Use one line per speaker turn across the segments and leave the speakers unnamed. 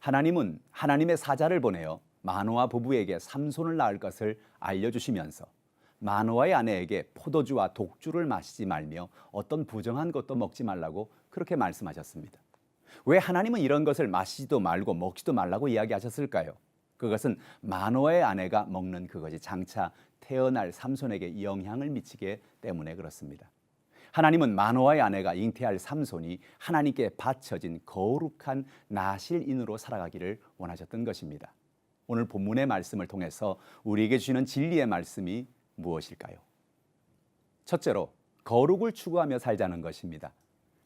하나님은 하나님의 사자를 보내어 마노아 부부에게 삼손을 낳을 것을 알려주시면서 마노아의 아내에게 포도주와 독주를 마시지 말며 어떤 부정한 것도 먹지 말라고 그렇게 말씀하셨습니다. 왜 하나님은 이런 것을 마시지도 말고 먹지도 말라고 이야기하셨을까요? 그것은 마노아의 아내가 먹는 그것이 장차 태어날 삼손에게 영향을 미치기 때문에 그렇습니다. 하나님은 마노아의 아내가 잉태할 삼손이 하나님께 바쳐진 거룩한 나실인으로 살아가기를 원하셨던 것입니다. 오늘 본문의 말씀을 통해서 우리에게 주시는 진리의 말씀이 무엇일까요? 첫째로 거룩을 추구하며 살자는 것입니다.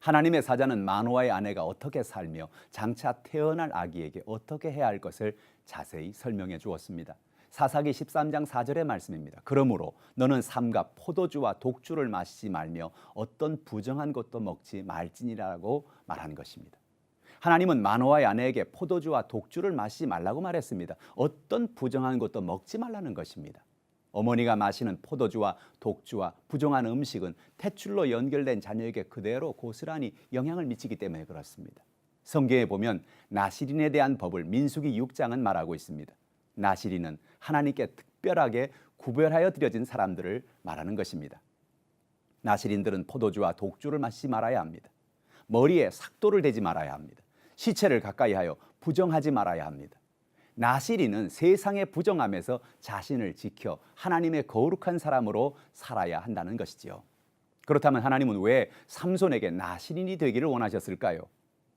하나님의 사자는 마노아의 아내가 어떻게 살며 장차 태어날 아기에게 어떻게 해야 할 것을 자세히 설명해 주었습니다. 사사기 13장 4절의 말씀입니다. 그러므로 너는 삼가 포도주와 독주를 마시지 말며 어떤 부정한 것도 먹지 말지니라고 말한 것입니다. 하나님은 마노아의 아내에게 포도주와 독주를 마시지 말라고 말했습니다. 어떤 부정한 것도 먹지 말라는 것입니다. 어머니가 마시는 포도주와 독주와 부정한 음식은 탯줄로 연결된 자녀에게 그대로 고스란히 영향을 미치기 때문에 그렇습니다. 성경에 보면 나실인에 대한 법을 민수기 6장은 말하고 있습니다. 나실인은 하나님께 특별하게 구별하여 드려진 사람들을 말하는 것입니다. 나실인들은 포도주와 독주를 마시지 말아야 합니다. 머리에 삭도를 대지 말아야 합니다. 시체를 가까이 하여 부정하지 말아야 합니다. 나실인은 세상의 부정함에서 자신을 지켜 하나님의 거룩한 사람으로 살아야 한다는 것이지요. 그렇다면 하나님은 왜 삼손에게 나실인이 되기를 원하셨을까요?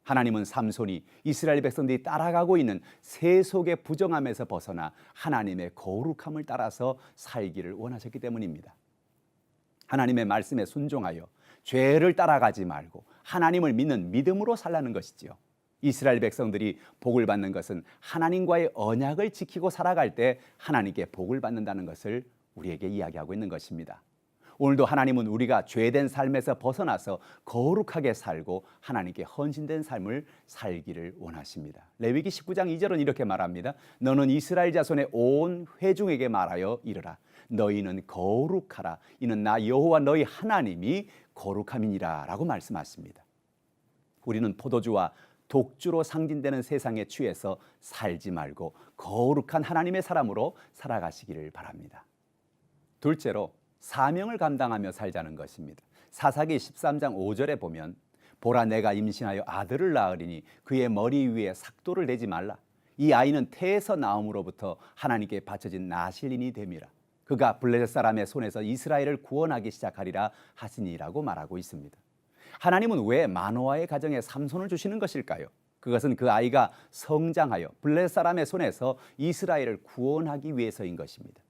하나님은 삼손이 이스라엘 백성들이 따라가고 있는 세속의 부정함에서 벗어나 하나님의 거룩함을 따라서 살기를 원하셨기 때문입니다. 하나님의 말씀에 순종하여 죄를 따라가지 말고 하나님을 믿는 믿음으로 살라는 것이지요. 이스라엘 백성들이 복을 받는 것은 하나님과의 언약을 지키고 살아갈 때 하나님께 복을 받는다는 것을 우리에게 이야기하고 있는 것입니다. 오늘도 하나님은 우리가 죄된 삶에서 벗어나서 거룩하게 살고 하나님께 헌신된 삶을 살기를 원하십니다. 레위기 19장 2절은 이렇게 말합니다. 너는 이스라엘 자손의 온 회중에게 말하여 이르라. 너희는 거룩하라. 이는 나 여호와 너희 하나님이 거룩함이니라 라고 말씀하십니다. 우리는 포도주와 독주로 상징되는 세상에 취해서 살지 말고 거룩한 하나님의 사람으로 살아가시기를 바랍니다. 둘째로 사명을 감당하며 살자는 것입니다. 사사기 13장 5절에 보면 보라 내가 임신하여 아들을 낳으리니 그의 머리 위에 삭도를 대지 말라. 이 아이는 태에서 나옴으로부터 하나님께 바쳐진 나실인이 됨이라. 그가 블레셋 사람의 손에서 이스라엘을 구원하기 시작하리라 하시니라고 말하고 있습니다. 하나님은 왜 마노아의 가정에 삼손을 주시는 것일까요? 그것은 그 아이가 성장하여 블레셋 사람의 손에서 이스라엘을 구원하기 위해서인 것입니다.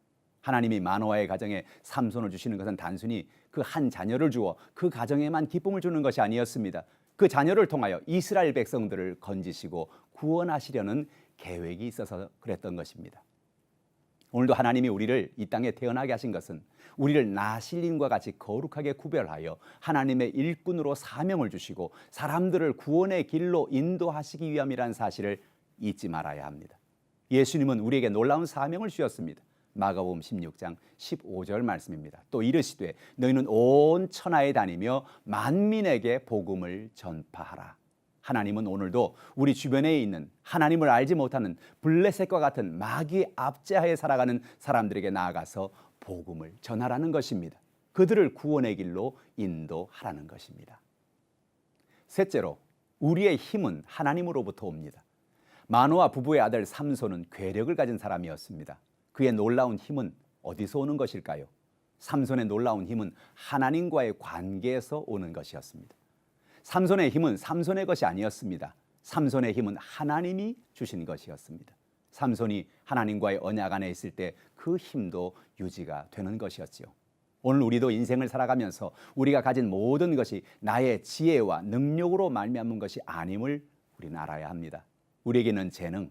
하나님이 마노아의 가정에 삼손을 주시는 것은 단순히 그 한 자녀를 주어 그 가정에만 기쁨을 주는 것이 아니었습니다. 그 자녀를 통하여 이스라엘 백성들을 건지시고 구원하시려는 계획이 있어서 그랬던 것입니다. 오늘도 하나님이 우리를 이 땅에 태어나게 하신 것은 우리를 나실인과 같이 거룩하게 구별하여 하나님의 일꾼으로 사명을 주시고 사람들을 구원의 길로 인도하시기 위함이라는 사실을 잊지 말아야 합니다. 예수님은 우리에게 놀라운 사명을 주셨습니다. 마가복음 16장 15절 말씀입니다. 또 이르시되 너희는 온 천하에 다니며 만민에게 복음을 전파하라. 하나님은 오늘도 우리 주변에 있는 하나님을 알지 못하는 블레셋과 같은 마귀 압제하에 살아가는 사람들에게 나아가서 복음을 전하라는 것입니다. 그들을 구원의 길로 인도하라는 것입니다. 셋째로 우리의 힘은 하나님으로부터 옵니다. 마노아 부부의 아들 삼손은 괴력을 가진 사람이었습니다. 그의 놀라운 힘은 어디서 오는 것일까요? 삼손의 놀라운 힘은 하나님과의 관계에서 오는 것이었습니다. 삼손의 힘은 삼손의 것이 아니었습니다. 삼손의 힘은 하나님이 주신 것이었습니다. 삼손이 하나님과의 언약 안에 있을 때 그 힘도 유지가 되는 것이었지요. 오늘 우리도 인생을 살아가면서 우리가 가진 모든 것이 나의 지혜와 능력으로 말미암은 것이 아님을 우리는 알아야 합니다. 우리에게는 재능,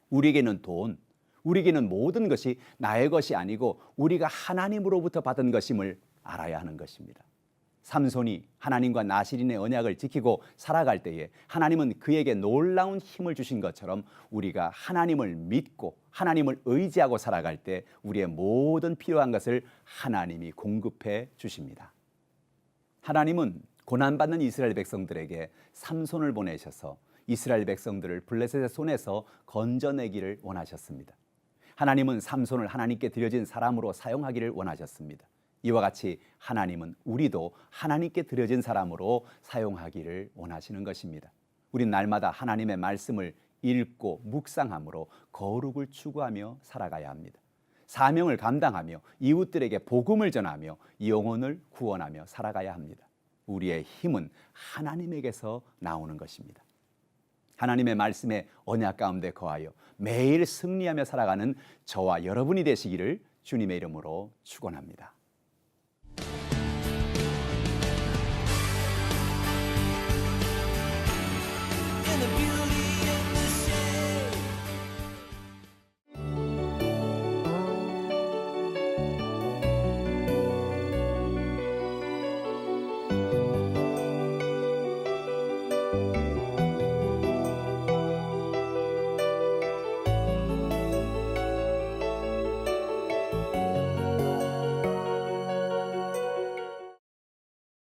우리에게는 돈, 우리에게는 모든 것이 나의 것이 아니고 우리가 하나님으로부터 받은 것임을 알아야 하는 것입니다. 삼손이 하나님과 나실인의 언약을 지키고 살아갈 때에 하나님은 그에게 놀라운 힘을 주신 것처럼 우리가 하나님을 믿고 하나님을 의지하고 살아갈 때 우리의 모든 필요한 것을 하나님이 공급해 주십니다. 하나님은 고난받는 이스라엘 백성들에게 삼손을 보내셔서 이스라엘 백성들을 블레셋의 손에서 건져내기를 원하셨습니다. 하나님은 삼손을 하나님께 드려진 사람으로 사용하기를 원하셨습니다. 이와 같이 하나님은 우리도 하나님께 드려진 사람으로 사용하기를 원하시는 것입니다. 우린 날마다 하나님의 말씀을 읽고 묵상함으로 거룩을 추구하며 살아가야 합니다. 사명을 감당하며 이웃들에게 복음을 전하며 영혼을 구원하며 살아가야 합니다. 우리의 힘은 하나님에게서 나오는 것입니다. 하나님의 말씀에 언약 가운데 거하여 매일 승리하며 살아가는 저와 여러분이 되시기를 주님의 이름으로 축원합니다.